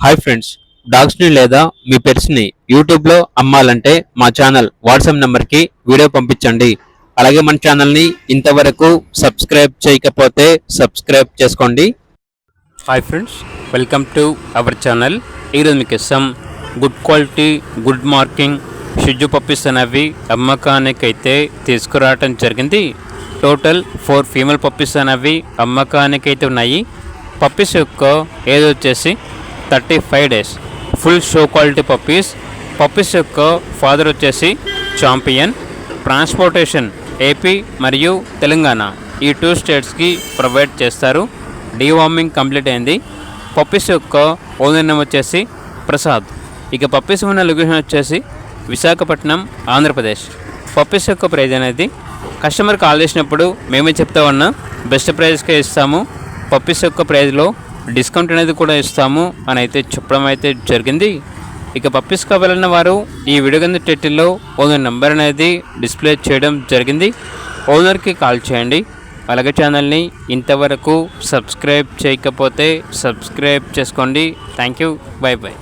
Hi friends, డాగ్స్ని లేదా మీ పెట్స్ని యూట్యూబ్లో అమ్మాలంటే మా ఛానల్ వాట్సాప్ నెంబర్కి వీడియో పంపించండి. అలాగే మన ఛానల్ని ఇంతవరకు సబ్స్క్రైబ్ చేయకపోతే సబ్స్క్రైబ్ చేసుకోండి. Hi friends, welcome to our channel. ఈరోజు మీకు ఇస్తాం గుడ్ క్వాలిటీ గుడ్ మార్కింగ్ షిజు పప్పీస్ అనేవి అమ్మకానికైతే తీసుకురావటం జరిగింది. టోటల్ 4 ఫీమేల్ పప్పీస్ అనేవి అమ్మకానికైతే ఉన్నాయి. పప్పీస్ యొక్క ఏజ్ వచ్చేసి 35 days. Full show quality puppies. Puppies యొక్క ఫాదర్ వచ్చేసి ఛాంపియన్. ట్రాన్స్పోర్టేషన్ ఏపీ మరియు తెలంగాణ ఈ 2 స్టేట్స్కి ప్రొవైడ్ చేస్తారు. డీవార్మింగ్ కంప్లీట్ అయింది. పప్పీస్ యొక్క ఓనర్ నేమ్ వచ్చేసి ప్రసాద్. ఇక పప్పీస్ ఉన్న లొకేషన్ వచ్చేసి విశాఖపట్నం, ఆంధ్రప్రదేశ్. పప్పీస్ యొక్క ప్రైజ్ అనేది కస్టమర్ కాల్ చేసినప్పుడు మేమే చెప్తా ఉన్నా బెస్ట్ ప్రైజ్కే ఇస్తాము. పప్పీస్ యొక్క ప్రైజ్లో డిస్కౌంట్ అనేది కూడా ఇస్తాము అని అయితే చెప్పడం అయితే జరిగింది. ఇక పప్పీస్ కావాలన్న వారు ఈ వీడియో కింద టైటిల్లో ఓనర్ నెంబర్ అనేది డిస్ప్లే చేయడం జరిగింది. ఓనర్కి కాల్ చేయండి. అలాగే ఛానల్ని ఇంతవరకు సబ్స్క్రైబ్ చేయకపోతే సబ్స్క్రైబ్ చేసుకోండి. Thank you. By by.